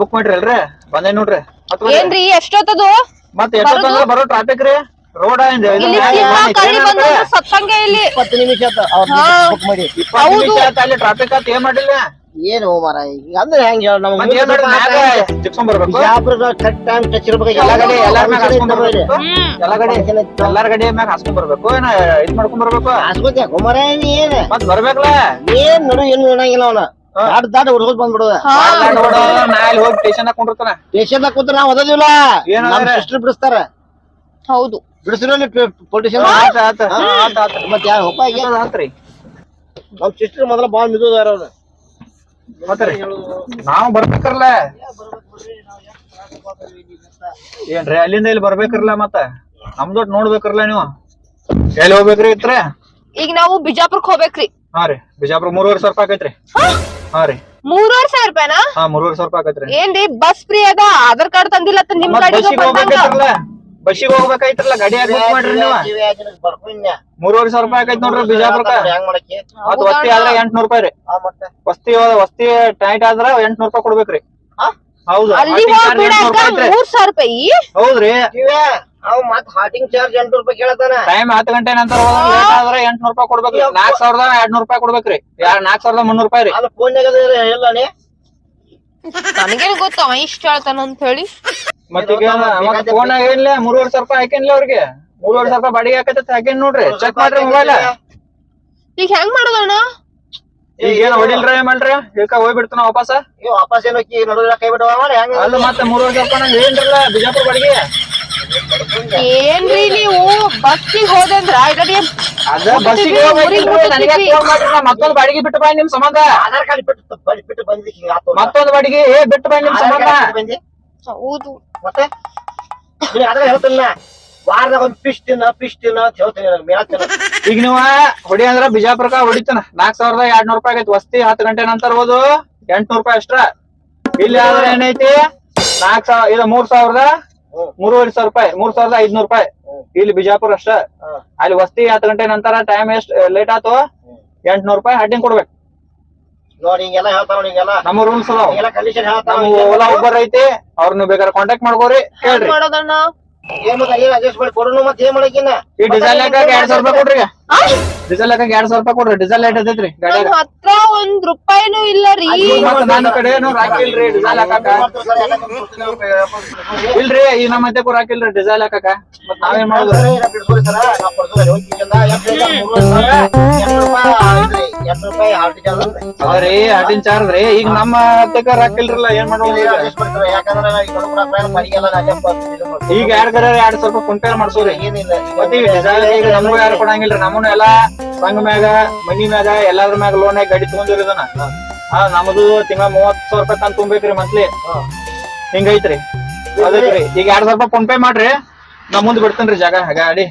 Book ಮಾಡ್ರಿ ಅಲ್ರಿ ಬಂದೇ ನೋಡ್ರಿ ಏನ್ರಿ ಎಷ್ಟೊತ್ತದು ಮತ್ ಎಷ್ಟೊತ್ತಂದ್ರ ಬರೋ ಟ್ರಾಫಿಕ್ ರೀ ರೋಡ್ ಸತ್ತಂಗೆ ಇಲ್ಲಿ 20 ನಿಮಿಷ ಬುಕ್ ಮಾಡಿ 20 ನಿಮಿಷ ಆತ ಅಲ್ಲಿ ಟ್ರಾಫಿಕ್ ಆತ ಏನ್ ಮಾಡಿಲ್ಲ ಏನು ಮಾರ ಅಂದ್ರೆ ಹೆಂಗ್ ಹೇಳ ನಮ್ಮ ಚಿಕ್ಸ್ಕೊಂಡ್ ಬರ್ಬೇಕು ಬಿಜಾಪುರದ ಕರೆಕ್ಟ್ ಟೈಮ್ ಟಚ್ ಇರ್ಬೇಕು ಎಲ್ಲಾ ಗಡಿ ಎಲ್ಲಾರ ಮ್ಯಾಗ ಹಾಸ್ಕೊಂಡ್ ಬರ್ಬೇಕು ಎಲ್ಲಾರ ಗಡಿ ಮ್ಯಾಗ ಹಾಸ್ಕೊಂಡ್ ಬರ್ಬೇಕು ಏನ ಇದ್ ಮಾಡ್ಕೊಂಡ್ ಬರ್ಬೇಕು ಹಾಸ್ಕೋತ ಕುಮಾರ ಏನ್ ಮತ್ ಬರ್ಬೇಕಲ್ಲ ಏನ್ ನಡು ಏನು ನೋಡಂಗಿಲ್ಲ ಅವನ ದಾಟ ಹುಡುಗದ್ ಬಂದ್ಬಿಡುದ ನಾ ಇಲ್ಲಿ ಹೋಗಿ ಸ್ಟೇಷನ್ ಹಾಕೊಂಡಿರ್ತಾನ ಸ್ಟೇಷನ್ ಕೂತ್ರ ನಾವ್ ಓದೋದಿಲ್ಲ ನಮ್ಮ ಸಿಸ್ಟರ್ ಬಿಡಿಸ್ತಾರ ಹೌದು ಬಿಡಿಸಿರಲ್ಲಿ ಪೊಲಿಟಿಷನ್ ಮತ್ತೆ ಯಾರು ಆತ್ರಿ ನಮ್ ಸಿಸ್ಟರ್ ಮೊದಲ ಬಾಳ್ ಮಿದುದಾರ ಅವ್ರು ಮತ್ರಿ ನಾವ್ ಬರ್ಬೇಕರ್ಲ ಏನ್ರಿ ಅಲ್ಲಿಂದ ಇಲ್ಲಿ ಬರ್ಬೇಕ್ರಲ್ಲ ಮತ್ತ ನಮ್ದೊಟ್ ನೋಡ್ಬೇಕ್ರಲ್ಲ ನೀವು ಎಲ್ಲಿ ಹೋಗ್ಬೇಕ್ರಿ ಇತ್ರ ಈಗ ನಾವು ಬಿಜಾಪುರಕ್ ಹೋಗ್ಬೇಕ್ರಿ ಹಾ ರೀ ಬಿಜಾಪುರ 3,500 ರೂಪಾಯಿ ಆಕೈತ್ರಿ ಹಾ ರೀ 3,500 ರೂಪಾಯಿನಾ ಹಾ 3,500 ರೂಪಾಯಿ ಆಕೈತ್ರಿ ಏನ್ರಿ ಬಸ್ ಫ್ರೀ ಅದ ಆಧಾರ್ ಕಾರ್ಡ್ ತಂದಿಲ್ಲ ನಿಮ್ ಬಸ್ಸಿಗೆ ಹೋಗ್ಬೇಕಾಯ್ತ್ರಲ್ಲ ಗಾಡಿ ಯಾಕೆ ಬುಕ್ ಮಾಡ್ರಿ ನೀವು 3,500 ರೂಪಾಯಿ ಆಕೈತ್ ನೋಡ್ರಿ ಬಿಜಾಪುರಕ್ಕ ಮತ್ ವಸ್ತಿ ಆದ್ರ 800 ರೂಪಾಯಿ ರೀ ವಸ್ತಿ ಟೈಟ್ ಆದ್ರ 800 ರೂಪಾಯಿ ಕೊಡ್ಬೇಕ್ರಿ ಹೌದು 3,000 ರೂಪಾಯಿ ಹೌದ್ರಿ ಅವ್ ಮತ್ ಹಾಟಿಂಗ್ ಚಾರ್ಜ್ 800 ರೂಪಾಯಿ ಕೇಳತಾನ ಟೈಮ್ 10 ಗಂಟೆ ನಂತರ ಲೇಟ್ ಆದ್ರೆ 800 ರೂಪಾಯಿ ಕೊಡ್ಬೇಕ್ರಿ 4,200 ರೂಪಾಯಿ ಕೊಡ್ಬೇಕ್ರಿ 4,300 ರೂಪಾಯಿ ರೀ ಅಲ್ಲ ಫೋನ್ ಹೇಳಿ ನನಗೇನು ಗೊತ್ತ ಅವ ಇಷ್ಟ ಹೇಳ್ತಾನ ಅಂತ ಹೇಳಿ ಮತ್ತೀಗ ಫೋನ್ ಏನಿಲ್ಲ 3,500 ರೂಪಾಯಿ ಹಾಕೇನಿಲ್ಲ ಅವ್ರಿಗೆ 3,500 ರೂಪಾಯಿ ಬಾಡಿಗೆ ಹಾಕೈತಿ ಹಾಕೇನ್ ನೋಡ್ರಿ ಚೆಕ್ ಮಾಡ್ರಿ ಮೊಬೈಲ್ ಈಗ ಹೆಂಗ್ ಮಾಡೋದಣ್ಣ ಈಗ ಏನ್ ಹೊಡಿಲ್ರಿ ಏನ್ ಮಾಡ್ರಿ ಈಗ ಹೋಗ್ಬಿಡ್ತಾನ ವಾಪಸ್ ಏನೋ ನಡುವ ಕೈ ಬಿಟ್ಟವ ಅಲ್ಲ ಮತ್ತೆ 3,500 ರೂಪಾಯಿ ನಂಗೆ ಏನ್ರಲ್ಲ ಬಿಜಾಪುರ ಬಾಡಿಗೆ ಏನ್ರಿ ನೀವು ಬಸ್ಸಿಗೆ ಹೋದಂದ್ರ ಅದ ಬಸ್ಸಿಗೆ ಮತ್ತೊಂದು ಬಾಡಿಗೆ ಬಿಟ್ಟು ಬಾಯ್ ನಿಮ್ ಸಂಬಂಧ ಆಧಾರ್ ಕಾರ್ಡ್ ಬಿಟ್ಟು ಬಂದಿ ಮತ್ತೊಂದು ಬಾಡಿಗೆ ಬಿಟ್ಟು ಬಾಯ್ ನಿಮ್ ಸಂಬಂಧ ಹೌದು ಮತ್ತೆ ಅದ್ರ ಹೇಳ್ತಿಲ್ಲ ವಾರದಾಗ ಒಂದ್ ಫಿಶ್ ತಿನ್ನ ಅಂತ ಹೇಳ್ತೀನಿ ಈಗ ನೀವ ಹೊಡಿ ಅಂದ್ರ ಬಿಜಾಪುರಕ್ಕ ಹೊಡಿತಾನ 4,200 ರೂಪಾಯಿ ಆಗೈತಿ ವಸ್ತಿ 10 ಗಂಟೆ ನಂತರ ಹೋದು 800 ರೂಪಾಯಿ ಅಷ್ಟ್ರ ಇಲ್ಲಿ ಆದ್ರೆ ಏನೈತಿ 4,000 ಇದು 3,500 ರೂಪಾಯಿ 3,500 ರೂಪಾಯಿ ಇಲ್ಲಿ ಬಿಜಾಪುರ ಅಷ್ಟ ಅಲ್ಲಿ ವಸ್ತಿ 10 ಗಂಟೆ ನಂತರ ಟೈಮ್ ಎಷ್ಟ್ ಲೇಟ್ ಆತು 800 ರೂಪಾಯಿ ಹಡ್ಡಿಂಗ್ ಕೊಡ್ಬೇಕು ನೋಡಿ ಹಿಂಗೆಲ್ಲ ಹೇಳ್ತಾವ ನಮ್ಮ ರೂಲ್ಸ್ ಅದಾವ ಕಂಡೀಷನ್ ನಮ್ಮ ಓಲಾ ಉಬರ್ ಐತಿ ಅವ್ರನ್ನ ಬೇಕಾದ್ರೆ ಕಾಂಟ್ಯಾಕ್ಟ್ ಮಾಡ್ಕೋರಿ ಕೇಳ್ರಿ ಮಾಡೋದಣ್ಣ ಏನ್ ಅಡ್ಜಸ್ಟ್ ಮಾಡಿ ಕೊಡೋಣ ಮತ್ತೆ ಏನ್ ಮಾಡಕಿನ ಈ ಡೀಸೆಲ್ ಲೆಕ್ಕ 200 ರೂಪಾಯಿ ಕೊಡ್ರಿ ಡೀಸೆಲ್ ಲೆಕ್ಕ 200 ರೂಪಾಯಿ ಕೊಡ್ರಿ ಡೀಸೆಲ್ ಲೇಟ್ ಐತೈತ್ರಿ ಗಾಡಿ ಹತ್ರ ₹1 ಇಲ್ಲ ರೀ ನನ್ನ ಕಡೆ ಹಾಕಿಲ್ರಿ ಡೀಸೆಲ್ ಹಾಕಾಕ ಇಲ್ರಿ ಈ ನಮ್ಮ ಮತ್ತೆ ಕೂಡ ಹಾಕಿಲ್ರಿ ಡೀಸೆಲ್ ಹಾಕಾಕ ಮತ್ ನಾವೇನ್ ಮಾಡೋದು ಅದ್ರಿ ಹಾಟಿನ್ ಚಾರ್ಜ್ ರೀ ಈಗ ನಮ್ಮ ಹತ್ತಕ್ಕ ಹಾಕಿಲ್ರಲ್ಲ ಏನ್ ಮಾಡೋದು ಈಗ ಯಾರ್ಗಾರ 200 ರೂಪಾಯಿ ಫೋನ್ ಪೇ ಮಾಡ್ಸೋರಿ ಮತ್ತೆ ಈಗ ನಮಗೂ ಯಾರು ಕೊಡಂಗಿಲ್ರಿ ನಮ್ಮನ್ನು ಎಲ್ಲಾ ಸಂಘ ಮ್ಯಾಗ ಮನಿ ಮ್ಯಾಗ ಎಲ್ಲಾದ್ರ ಮ್ಯಾಗ ಲೋನ್ ಗಾಡಿ ತಗೊಂಡಿರೋದನ್ನ ನಮ್ದು ತಿಂಗಳ 30,000 ರೂಪಾಯಿ ತಂದ್ ತುಂಬೇಕ್ರಿ ಮಂತ್ಲಿ ಹಿಂಗೈತ್ರಿ ಅದಕ್ರಿ ಈಗ 200 ರೂಪಾಯಿ ಫೋನ್ ಪೇ ಮಾಡ್ರಿ ನಾ ಮುಂದ್ ಬಿಡ್ತೇನ್ರಿ ಜಾಗ ಗಾಡಿ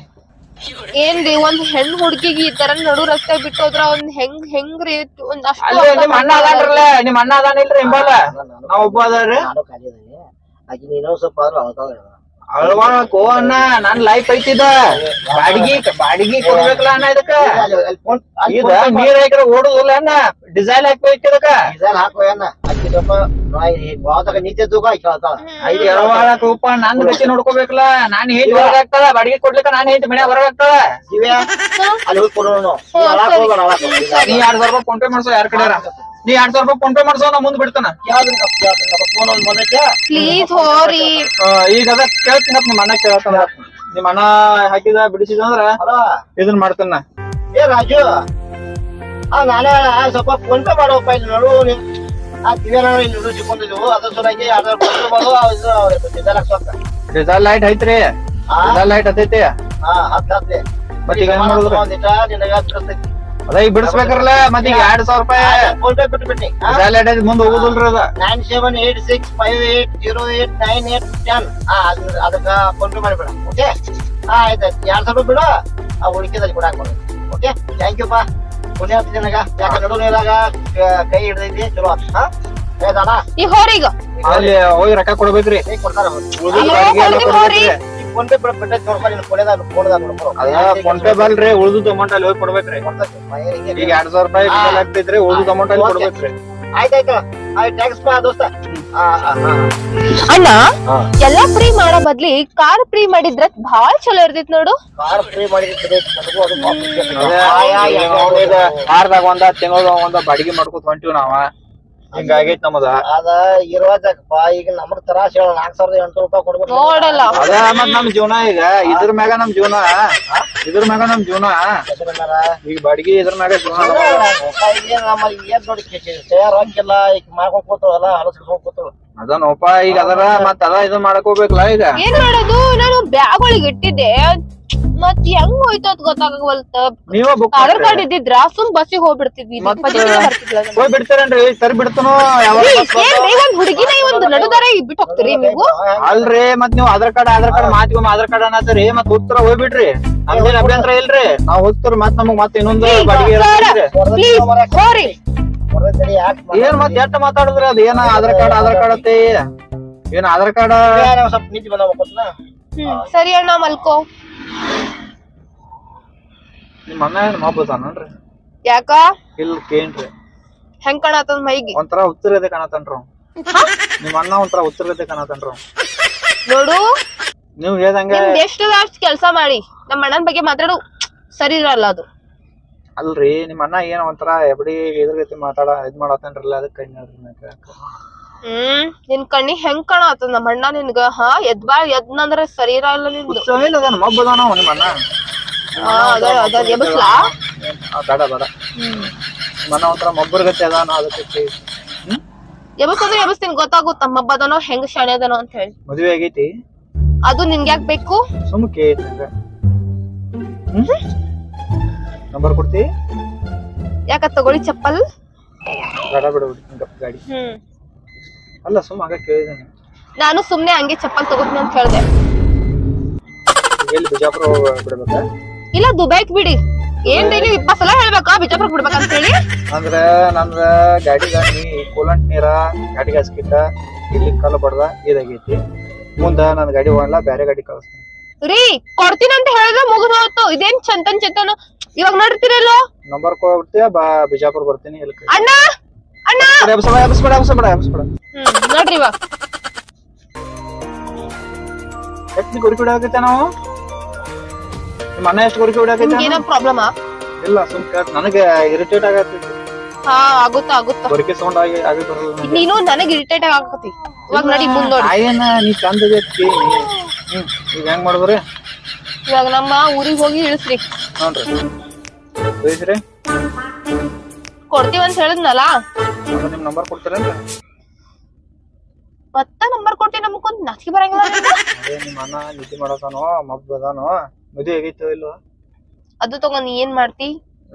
ಏನ್ರಿ ಒಂದ್ ಹೆಣ್ ಹುಡ್ಗಿಗೆ ಈ ತರ ನಡು ರಸ್ತೆ ಬಿಟ್ಟು ಹೋದ್ರ ಒಂದ್ ಹೆಂಗ್ರಿ ಒಂದ್ ಅಷ್ಟು ನಿಮ್ ಅಣ್ಣ ಅದಾನ್ರಲ್ಲ ನಿಮ್ ಅಣ್ಣ ಅದಾನಿಲ್ರಿ ಹಿಂಬಾಲ ನಾವ್ ಒಬ್ಬ ಅದಾರ್ರಿ ಅಳ್ವಾಕೋ ಅಣ್ಣ ನನ್ ಲೈಫ್ ಐತಿದ ಬಾಡಿಗೆ ಕೊಡ್ಬೇಕಲ್ಲ ಅಣ್ಣ ಇದಕ್ಕ ಇದ ನೀರ್ ಹಾಕಿರ ಓಡುದಿಲ್ಲ ಅಣ್ಣ ಡಿಸೈಲ್ ಹಾಕ್ಬೇಕು ಇದಕ್ಕ ರೂಪ ನನ್ ಗತಿ ನೋಡ್ಕೋಬೇಕಲ್ಲ ನಾನ್ ಹೇಂಟ್ ಹೊರಗ ಆಗ್ತಾಳ ಬಾಡಿಗೆ ಕೊಡ್ಲಿಕ್ಕ ನಾನ್ ಹೇಂಟ್ ಮನ್ಯಾಗ ಹೊರಗ ಆಗ್ತಾಳ ನೀ 2,000 ರೂಪಾಯಿ ಫೋನ್ ಪೇ ಮಾಡ್ಸೋ ಯಾರ ಕಡೆ ನೀ 200 ರೂಪಾಯಿ ಫೋನ್ ಪೇ ಮಾಡ್ಸೋ ನಾ ಮುಂದ್ ಬಿಡ್ತಾನ ಪ್ಲೀಸ್ ಹೋರಿ ಈಗ ಅದ ಕೇಳ್ತೀನಪ್ಪ ನಿಮ್ ಅಣ್ಣ ಕೇಳತ್ತಾನ ನಿಮ್ ಅಣ್ಣ ಹಾಕಿದ ಬಿಡಿಸಿದಂದ್ರ ಇದನ್ ಮಾಡ್ತಾನ ಏ ರಾಜು ನಾಳೆ ಸ್ವಲ್ಪ ಫೋನ್ ಪೇ ಮಾಡೋಪ್ಪ ಇಲ್ಲಿ ನೋಡು ಟಿವಿ ಸಿಕ್ಕೊಂಡಿದ್ವು ಅದ್ರ ಸಲುವಾಗಿ ಡಿಸೈಲ್ ಲೈಟ್ ಐತ್ರಿ ಡಿಸೈಲ್ ಲೈಟ್ ಹತ್ತೈತಿ ಮತ್ತ ಈಗ ಅದ ಈಗ ಬಿಡಿಸ್ಬೇಕ್ರಲ್ಲ ಮತ್ತ ಈಗ 2,000 ರೂಪಾಯಿ ಫೋನ್ ಪೇ ಬಿಟ್ಬಿಟ್ಟಿ ಡಿಸೈಲ್ ಲೈಟ್ ಐತಿ ಮುಂದ್ ಹೋಗುದಿಲ್ರಿ ಅದ 9786580810 ಅದಕ್ಕ ಫೋನ್ ಪೇ ಮಾಡಿಬಿಡ ಓಕೆ ಆಯ್ತು 2,000 ರೂಪಾಯಿ ಬಿಡು ಉಳಿಕೆದಲ್ಲಿ ಕೂಡ ಹಾಕ್ಬೋದು ಓಕೆ ಥ್ಯಾಂಕ್ ಯು ಪಾ ಪುಣ್ಯ ನನಗ ಯಾಕೆ ನಡು ನೀರಾಗ ಕೈ ಹಿಡ್ದೈತಿ ಚಲೋ ಈ ಹೋರಿಗ ಅಲ್ಲಿ ಹೋಗಿ ರೊಕ್ಕ ಕೊಡ್ಬೇಕ್ರಿ ಕೊಡ್ತಾರ ಫೋನ್ ಪೇ ಫೋನ್ ಪೇ ಬಲ್ರಿ ಉಳ್ದುದ್ ಅಮೌಂಟ್ ಅಲ್ಲಿ ಹೋಗಿ ಕೊಡ್ಬೇಕ್ರಿ ಈಗ 2,000 ರೂಪಾಯಿ ಆಗ್ತೈತ್ರಿ ಉಳ್ದುದ್ ಅಮೌಂಟ್ ಅಲ್ಲಿ ಕೊಡ್ಬೇಕ್ರಿ ಆಯ್ತಾಯ್ತು ಟ್ಯಾಕ್ಸ್ ದೋಸ್ತ ಅಣ್ಣ ಹಾ. ಎಲ್ಲಾ ಫ್ರೀ ಮಾಡೋ ಬದ್ಲಿ ಕಾರ್ ಫ್ರೀ ಮಾಡಿದ್ರ ಬಾಳ ಚಲೋ ಇರ್ತೈತ್ ನೋಡು. ಕಾರ್ ಫ್ರೀ ಮಾಡಿದ್ರೆ ನನಗೂ ಅದು ವಾರದಾಗ ಒಂದ ತಿಂಗಳ ಒಂದ ಬಾಡಿಗೆ ಮಾಡ್ಕೊತ ಹೊಂಟಿವ್ ನಾವ. ಹಿಂಗಾಗೈತ್ ನಮ್ಮದ. ಅದ ಇರುವಾಗಪ್ಪ ಈಗ ನಮಗ್ ತ್ರಾಸ ಹೇಳ 4800 ರೂಪಾಯಿ ಕೊಡ್ಬೇಕು ನೋಡಲ್ಲ ಅದ ಮತ್ ನಮ್ ಜೀವನ ಈಗ ಇದ್ರ ಮ್ಯಾಗ ನಮ್ ಜೀವನ ಈಗ ಬಾಡಿಗೆ ಇದ್ರ ಮ್ಯಾಗ ಜೀವನ ನಮ್ಮಲ್ಲಿ ಏನ್ ನೋಡಿ ತಯಾರಾಗಿಲ್ಲ ಈಗ ಮಾಡ್ಕೊಂಡ್ ಕೂತವಲ್ಲ ಹಲಸ್ಕೊಂಡ್ ಕೂತವ ಅದನೋಪ ಈಗ ಅದರ ಮತ್ ಅದ ಇದನ್ ಮಾಡಕೋಬೇಕಲ್ಲ ಈಗ. ಏನ್ ಮಾಡೋದು, ನಾನು ಬ್ಯಾಗ್ ಒಳಗ್ ಇಟ್ಟಿದ್ದೆ ಮತ್ ಹೆಂಗ್ ಹೋಯ್ತು ಅದ್ ಗೊತ್ತಾಗವಲ್ತ. ನೀವ ಬುಕ್ ಆಧಾರ್ ಕಾರ್ಡ್ ಇದ್ದಿದ್ರ ಸುಮ್ ಬಸ್ಸಿಗೆ ಹೋಗ್ಬಿಡ್ತಿದ್ವಿ. ಹೋಗಿ ಬಿಡ್ತಾರೇನ್ರಿ ಸರಿ ಬಿಡ್ತಾನೋ ಯಾವಾಗ ಒಂದ್ ಹುಡುಗಿನ ಒಂದ್ ನಡುದಾರ ಬಿಟ್ಟು ಹೋಗ್ತೀರಿ ನೀವು? ಅಲ್ರಿ ಮತ್ ನೀವ್ ಆಧಾರ್ ಕಾರ್ಡ್ ಮಾತಿಗೊಮ್ಮೆ ಆಧಾರ್ ಕಾರ್ಡ್ ಅನ್ನತ್ತೀರಿ ಮತ್ ಹೋಗ್ತಾರ ಹೋಗ್ಬಿಡ್ರಿ. ನಮ್ದೇನ್ ಅಭ್ಯಂತರ ಇಲ್ರಿ, ನಾವ್ ಹೋಗ್ತಾರ ಮತ್ ನಮಗ್ ಮತ್ ಇನ್ನೊಂದು ಬಾಡಿಗೆ ಹೋರಿ. ಏನ್ ಮತ್ ಎಷ್ಟ್ ಮಾತಾಡಿದ್ರಿ ಅದ ಏನ ಆಧಾರ್ ಕಾರ್ಡ್ ಅತ್ತೆ ಏನ್ ಆಧಾರ್ ಕಾರ್ಡ್ ಸ್ವಲ್ಪ ನಿಂತಿ ಬಂದ ಸರಿ ಅಣ್ಣ ಮಲ್ಕೋ. ನಿಮ್ ಅಣ್ಣ ಏನ್ ಮಾಡ್ಬೋದಾನನ್ರಿ? ಯಾಕ ಇಲ್ಲ ಕೇನ್ರಿ ಹೆಂಗ್ ಕಾಣತದ ಮೈಗಿ? ಒಂಥರ ಉತ್ತರದೆ ಕಾಣತನ್ರ ನಿಮ್ ಅಣ್ಣ ಒಂಥರ ಉತ್ತರದೆ ಕಾಣತನ್ರ. ನೋಡು ನೀವ್ ಹೇಳ್ದಂಗೆ ಎಷ್ಟು ಅಷ್ಟ್ ಕೆಲ್ಸ ಮಾಡಿ ನಮ್ಮ ಅಣ್ಣನ್ ಬಗ್ಗೆ ಮಾತಾಡು ಸರಿ ಇರಲ್ಲ ಅದು. ಅಲ್ರಿ ನಿಮ್ ಅಣ್ಣ ಏನ್ ಒಂಥರ ಎಬಡಿ ಇದ್ರ ಗತಿ ಇದ್ ಮಾಡತ್ತನ್ರಲ್ಲ ಅದಕ್ಕೆ ನಿನ್ ಕಣ್ಣಿ ಹೆಂಗ್ ಕಾಣತದ ನಮ್ಮ ಅಣ್ಣ ನಿನ್ಗ? ಎದ್ನಂದ್ರ ಸರಿ ಇರಲ್ಲ ನಿಂದು. ಮಬ್ಬದಾನ ನಿಮ್ ಅಣ್ಣ ಅದ ಎಬಸ್ಲಾ ಬೇಡ ನಿಮ್ ಅಣ್ಣ ಒಂಥರ ಮಬ್ಬರ ಗತಿ ಅದಾನ ಅದಕ್ಕೆ ಎಬಸಂದ್ರೆ ಎಬಸ್ತೀನಿ ಗೊತ್ತಾಗುತ್ತ ಮಬ್ಬದನೋ ಹೆಂಗ್ ಶಾಣೆ ಅದನೋ ಅಂತ ಹೇಳಿ. ಮದ್ವೆ ಆಗೈತಿ? ಅದು ನಿನ್ಗೆ ಯಾಕೆ ಬೇಕು? ಸುಮ್ ಕೇಳಿ ನಂಬರ್ ಕೊಡ್ತಿ? ಯಾಕ ತಗೊಳ್ಳಿ ಚಪ್ಪಲ್. ಬೇಡ ಬಿಡು ಗಾಡಿ. ಅಲ್ಲ ಸುಮ್ ಆಗ ಕೇಳಿದೇನೆ. ನಾನು ಸುಮ್ನೆ ಹಂಗೆ ಚಪ್ಪಲ್ ತಗೋತೀನಿ ಅಂತ ಹೇಳ್ದೆ. ಎಲ್ಲಿ ಬಿಜಾಪುರ ಬಿಡ್ಬೇಕ? ಇಲ್ಲ ದುಬೈಕ್ ಬಿಡಿ. ಏನ್ ನೀವು 20 ಸಲ ಹೇಳ್ಬೇಕಾ ಬಿಜಾಪುರ ಬಿಡ್ಬೇಕಂತ ಹೇಳಿ? ಅಂದ್ರ ನಂದ ಗಾಡಿಗ ಕೂಲಂಟ್ ನೀರ ಗಾಡಿಗೆ ಹಸ್ಕಿಟ್ಟ ಇಲ್ಲಿ ಕಲ್ಲ ಬಡ್ದ ಇದಾಗೈತಿ. ಮುಂದ ನನ್ ಗಾಡಿ ಹೋಗಲ್ಲ, ಬೇರೆ ಗಾಡಿ ಕಳಿಸ್ತೀನಿ. ರೀ ಕೊಡ್ತೀನಿ ಅಂತ ಹೇಳಿದ್ರೆ ಮುಗಿದು ಹೋಯ್ತು. ಇದೇನ್ ಚಂತನ್ ಇವಾಗ ನೋಡ್ತಿರಲ್ಲೋ. ನಂಬರ್ ಕೊಡ್ತೀಯ ಬಿಜಾಪುರ ಬರ್ತೀನಿ. ಅಣ್ಣ ಅಣ್ಣ ನೋಡ್ರಿ ಇವಾಗ ಎಷ್ಟು ಗುರುಕಿ ಹೊಡ್ಯಾಕೈತೆ ನಾವು? ನಿಮ್ಮ ಅಣ್ಣ ಎಷ್ಟು ಗುರುಕಿ ಹೊಡ್ಯಾಕೈತೆ? ಏನೋ ಪ್ರಾಬ್ಲಮ್ ಇಲ್ಲ ಸುಮ್ ನನಗೆ ಇರಿಟೇಟ್ ಆಗತ್ತೈತಿ. ಹಾ ಆಗುತ್ತಾ ಗುರುಕಿ ಸೌಂಡ್ ಆಗಿ ಬರಲ್ಲ. ನೀನು ನನಗ್ ಇರಿಟೇಟ್ ಆಗಕತ್ತಿ. ಇವಾಗ ನಡಿ ಮುಂದ್ ನೋಡಿ. ಏನ ನೀ ಚಂದ ಈಗ ಹೆಂಗ್ ಮಾಡಿದ್ರಿ? ಇವಾಗ ನಮ್ಮ ಊರಿಗೆ ಹೋಗಿ ಇಳಿಸ್ರಿ. ನೋಡ್ರಿ ಇಳಿಸ್ರಿ ಕೊಡ್ತೀವಂತ ಹೇಳಿದ್ನಲ್ಲ. ನಿಮ್ ನಂಬರ್ ಕೊಡ್ತೀರೇನ್ರಿ? ಮತ್ತ ನಂಬರ್ ಕೊಡ್ತೀನಿ. ನಮ್ಗೊಂದ್ ನಾಚಿಕೆ ಬರಂಗಿಲ್ಲ. ನಿಮ್ಮ ಅಣ್ಣ ನಿದ್ದೆ ಮಾಡತಾನೋ ಮಬ್ಬದಾನೋ ಮದುವೆ ಆಗೈತೋ ಇಲ್ವೋ? ಅದು ತಗೊಂಡ್ ಏನ್ ಮಾಡ್ತಿ?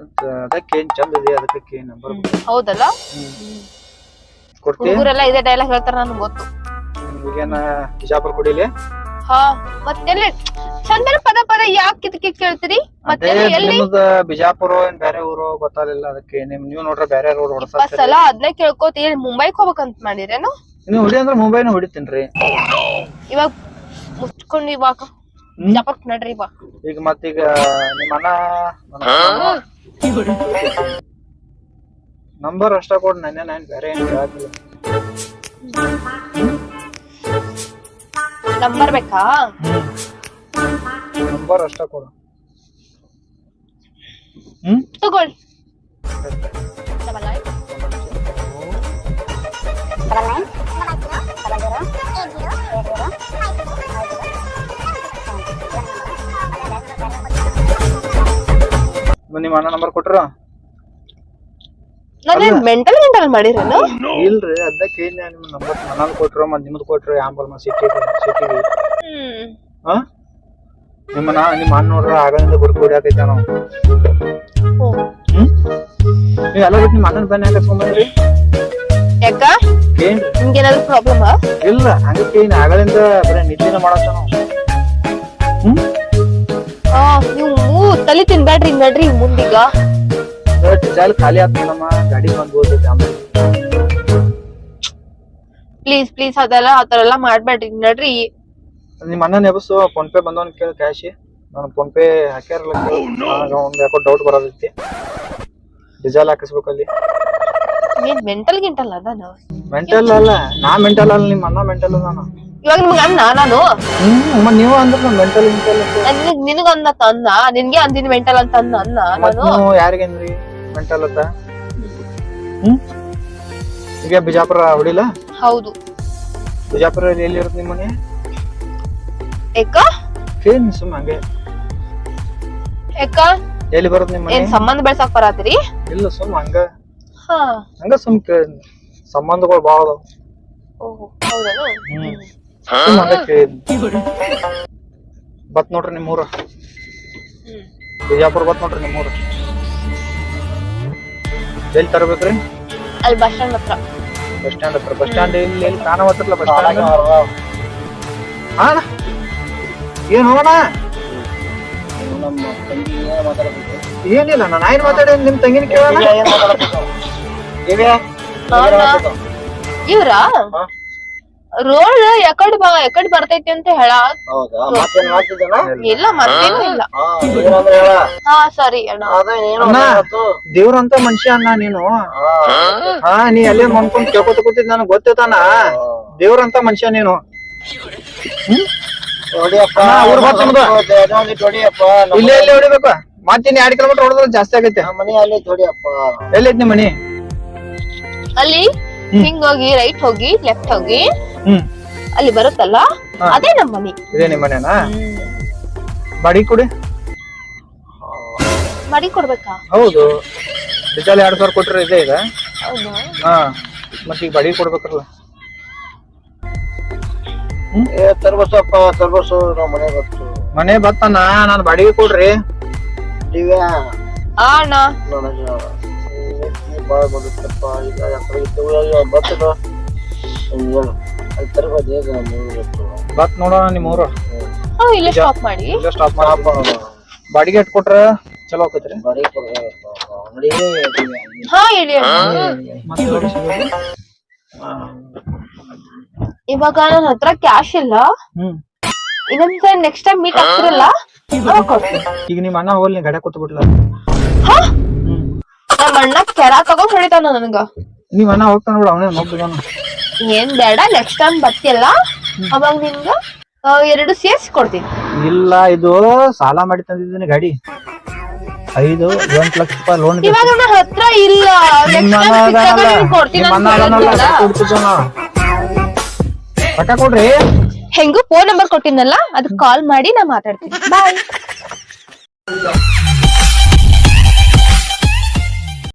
ಅದಕ್ಕೆ ಏನ್ ಚಂದ ಇದೆ ಅದಕ್ಕೆ ನಂಬರ್ ಹೌದಲ್ಲ. ಕೊಡ್ತಿ? ಹುಡುಗರೆಲ್ಲ ಇದೇ ಡೈಲಾಗ್ ಹೇಳ್ತಾರ ನನ್ಗೆ ಗೊತ್ತು. ಈಗೇನ ಬಿಜಾಪುರ ಕೊಡಿಲಿ? ಹಾ ಮತ್ತೆ ಚಂದನ ಪದ ಯಾಕೆ ಕಿತ್ಕಿ ಕೇಳ್ತೀರಿ? ಮತ್ತೆ ಎಲ್ಲಿ ಬಿಜಾಪುರ ಏನ್ ಬೇರೆ ಊರು ಗೊತ್ತಾಗಲಿಲ್ಲ ಅದಕ್ಕೆ ನೀವ್ ನೋಡ್ರ ಬೇರೆ ರೋಡ್ ಹೊಡ್ಸ ಸಲ ಅದನ್ನ ಕೇಳ್ಕೋತಿ. ಮುಂಬೈಕ್ ಹೋಗ್ಬೇಕಂತ ಮಾಡಿರೇನು? ನೀವು ಹೊಡಿ ಅಂದ್ರೆ ಮುಂಬೈನ ಹೊಡಿತೀನ್ರಿ. ಇವಾಗ ಮುಚ್ಕೊಂಡ್ ಇವಾಗ ಬಿಜಾಪುರ ನಡ್ರಿ ಇವಾಗ. ಈಗ ಮತ್ತೀಗ ನಿಮ್ಮ ಅಣ್ಣ ನಂಬರ್ ಅಷ್ಟ ಕೊಡ್ ನನ್ನ ಬೇರೆ ಏನ್ ಕೇಳಾಕಿಲ್ಲ. ನಂಬರ್ ಬೇಕಾ? ನಂಬರ್ ಅಷ್ಟ ಕೊಡು. ತಗೊಳ್ಳಿ. ನಿಮ್ಮ ಅಣ್ಣ ನಂಬರ್ ಕೊಟ್ರ? ಮೆಂಟಲ್ ಮಾಡಿರೇನು? ಇಲ್ರಿ ಅದಕ್ಕೆ ನಿಮ್ ನಂಬರ್ ನನ್ನ ಕೊಟ್ರು ಮತ್ ನಿಮ್ದು ಕೊಟ್ರು ಆಂಬಲ್ ಸಿಟಿಗೆ ನಿಮ್ಮ ಅಣ್ಣ ನೋಡ್ರ ಆಗಲಿಂದ ಗುರುಕಿ ಹೊಡ್ಯಾಕೈತ ನಾವು. ನೀವ್ ಎಲ್ಲ ಬಿಟ್ಟು ನಿಮ್ಮ ಅಣ್ಣನ ಬನ್ನಿ ಹಾಕಸ್ಕೊಂಡ್ರಿ. ಯಾಕ ನಿಮ್ಗೇನಾದ್ರು ಪ್ರಾಬ್ಲಮ್? ಇಲ್ಲ ಹಂಗಕ್ಕೆ ಆಗಲಿಂದ ಬರೀ ನಿದ್ದಿನ ಮಾಡತ್ತ ನಾವು. ನೀವು ತಲೆ ತಿನ್ಬೇಡ್ರಿ ನಡ್ರಿ ಮುಂದೀಗ. ಡೀಸೆಲ್ ಖಾಲಿ ಆಗ್ತದೆ ನಮ್ಮ ಗಾಡಿ ಬಂದ್ ಹೋಗ್ತೈತಿ ಆಮೇಲೆ. ಪ್ಲೀಸ್ ಅದೆಲ್ಲ ಮಾಡ್ಬೇಡ್ರಿ ನಡ್ರಿ. ನಿಮ್ಮ ಅಣ್ಣನ ಎಬಸು ಫೋನ್ ಪೇ ಬಂದವನ್ ಕೇಳಿ ಕ್ಯಾಶ್. ನಾನು ಫೋನ್ ಪೇ ಹಾಕ್ಯಾರಲ್ಲ ಒಂದ್ ಯಾಕೋ ಡೌಟ್ ಬರೋದೈತಿ. ಡೀಸೆಲ್ ಹಾಕಿಸ್ಬೇಕಲ್ಲಿ. ಮೆಂಟಲ್ ಗಿಂಟಲ್ ಅದ ಮೆಂಟಲ್ ಅಲ್ಲ ನಾ ಮೆಂಟಲ್ ಅಲ್ಲ, ನಿಮ್ಮ ಅಣ್ಣ ಮೆಂಟಲ್ ನಾನು. ಇವಾಗ ನಿಮ್ಗ ಅನ್ನ ನಾನು ಮತ್ ನೀವು ಅಂದ್ರೆ ಮೆಂಟಲ್ ನಿನಗ ಅಂದ ನಿನ್ಗೆ ಅಂದಿನ ಮೆಂಟಲ್ ಅಂತ ಅನ್ನ ನಾನು ಯಾರಿಗೇನ್ರಿ ಮೆಂಟಲ್ ಅಂತ? ಈಗ ಬಿಜಾಪುರ ಹೊಡಿಲ್ಲ? ಹೌದು. ಬಿಜಾಪುರ ಎಲ್ಲಿ ಇರುತ್ತೆ ನಿಮ್ಮ ಮನೆ? ಯಾಕ ಏನ್ ಸುಮ್ಮ ಹಂಗೆ ಯಾಕ ಎಲ್ಲಿ ಬರುತ್ತೆ ನಿಮ್ಮ ಏನ್ ಮನೆ? ಸಂಬಂಧ ಬೆಳ್ಸಾಕ್ ಬರಾತ್ರಿ? ಇಲ್ಲ ಸುಮ್ಮ ಹಂಗ ಹಾ ಹಂಗ ಸುಮ್ ಸಂಬಂಧಗಳು ಬಾಳ ಅದಾವ. ಓಹೋ ಹೌದೇನು? ಸುಮ್ ಹಂಗ ಕೇಳಿದ್ನಿ. ಬತ್ ನೋಡ್ರಿ ನಿಮ್ಮೂರ, ಬಿಜಾಪುರ ಬತ್ ನೋಡ್ರಿ ನಿಮ್ಮೂರ. ಎಲ್ಲಿ ತರಬೇಕ್ರಿ? ಅಲ್ಲಿ ಬಸ್ ಸ್ಟ್ಯಾಂಡ್ ಹತ್ರ. ಬಸ್ ಸ್ಟ್ಯಾಂಡ್ ಹತ್ರ? ಬಸ್ ಸ್ಟ್ಯಾಂಡ್ ಇಲ್ಲಿ ಎಲ್ಲಿ ಕಾಣವತ್ತಿರಲ್ಲ ಬಸ್ ಸ್ಟ್ಯಾಂಡ್? ಹಾ ಏನ್ ಹೋಗೋಣ? ಏನಿಲ್ಲ ನಾನು ಆಯ್ನ್ ಮಾತಾಡಿ ನಿಮ್ ತಂಗಿನ ಕೇಳೋಣ. ಇವ್ರ ರೋಡ್ ಎಕಡ್ ಬರ್ತೈತಿ ಅಂತ ಹೇಳ. ಇಲ್ಲ ಮತ್ತೇನು ಇಲ್ಲ. ಹಾ ಸರಿ ಅಣ್ಣ. ದೇವ್ರಂತ ಮನುಷ್ಯ ಅಣ್ಣ ನೀನು. ಹಾ ನೀ ಅಲ್ಲೇ ಮನ್ಕೊಂಡ್ ಕೇಳ್ಕೊತ ಕೂತಿದ್ ನನಗ್ ಗೊತ್ತೈತಾನ. ದೇವ್ರಂತ ಮನುಷ್ಯ ನೀನು. ಇಲ್ಲೇ ಎಲ್ಲಿ ಹೊಡಿಬೇಕು? ಮತ್ತಿನ್ 2 ಕಿಲೋಮೀಟರ್ ಹೊಡೆದ್ರೆ ಜಾಸ್ತಿ ಆಗೈತೆ. ಎಲ್ಲೈತಿ ನಿಮ್ ಮನಿ? ಅಲ್ಲಿ ಹಿಂಗ್ ಹೋಗಿ ರೈಟ್ ಹೋಗಿ ಲೆಫ್ಟ್ ಹೋಗಿ ಹ್ಮ್ ಅಲ್ಲಿ ಬರುತ್ತಲ್ಲ ಅದೇ ನಮ್ ಮನಿ. ಇದೇ ನಿಮ್ ಮನೆನಾ? ಬಾಡಿ ಕೊಡಿ. ಮಾಡಿ ಕೊಡ್ಬೇಕಾ? ಹೌದು. ಡೀಸೆಲ್ 2,000 ಕೊಟ್ರೆ ಇದೆ ಈಗ. ಹೌದಾ? ಹಾ ಮತ್ ಈಗ ಬಾಡಿ ಕೊಡ್ಬೇಕಲ್ಲ. ಮನೆ ಬತ್ತಾನ ನಾನ್ ಬಾಡಿಗೆ ಕೊಡ್ರಿ. ಅಣ್ಣ ಬತ್ ನೋಡೋಣ ನಿಮ್ ಊರು. ಇಲ್ಲೇ ಸ್ಟಾಪ್ ಮಾಡಿ. ಇಲ್ಲೇ ಸ್ಟಾಪ್ ಮಾಡಿ. ಬಾಡಿಗೆ ಎಷ್ಟ್ ಕೊಟ್ರ ಚಲೋ ಆಕೈತ್ರಿ? ಹಾ ಹೇಳಿ ಇವಾಗ ನನ್ನ ಹತ್ರ ಕ್ಯಾಶ್ ಇಲ್ಲ. ಇನ್ನೊಂದ್ಸ ನೆಕ್ಸ್ಟ್ ಟೈಮ್ ಮೀಟ್ ಆಗ್ತಿರಲ್ಲ ಅವಾಗ ಕೊಡ್ತೀನಿ. ಈಗ ನಿಮ್ ಅಣ್ಣ ಹೋಗ್ಲಿ ಗಡ ಕೂತ್ ಬಿಡ್ಲ. ನಮ್ಮ ಅಣ್ಣ ಕೆರ ತಗೊಂಡ್ ಹೊಡಿತಾನ ನನಗ. ನೀವ್ ಅಣ್ಣ ಹೋಗ್ತಾನ ಬಿಡ, ಅವನೇ ನೋಡ್ತಾನ. ಏನ್ ಬೇಡ, ನೆಕ್ಸ್ಟ್ ಟೈಮ್ ಬರ್ತಿಯಲ್ಲ ಅವಾಗ ನಿನ್ಗ 2 ಸೇರ್ಸಿ ಕೊಡ್ತೀನಿ. ಇಲ್ಲ ಇದು ಸಾಲ ಮಾಡಿ ತಂದಿದ್ದೀನಿ ಗಾಡಿ. 8 ಲಕ್ಷ ರೂಪಾಯಿ ಲೋನ್. ಇವಾಗ ನನ್ನ ಹತ್ರ ಇಲ್ಲ. ರೊಕ್ಕ ಕೊಡ್ರಿ. ಹೆಂಗು ಫೋನ್ ನಂಬರ್ ಕೊಟ್ಟಿನಲ್ಲ ಅದಕ್ಕೆ ಕಾಲ್ ಮಾಡಿ ನಾ ಮಾತಾಡ್ತೀನಿ. ಬಾಯ್.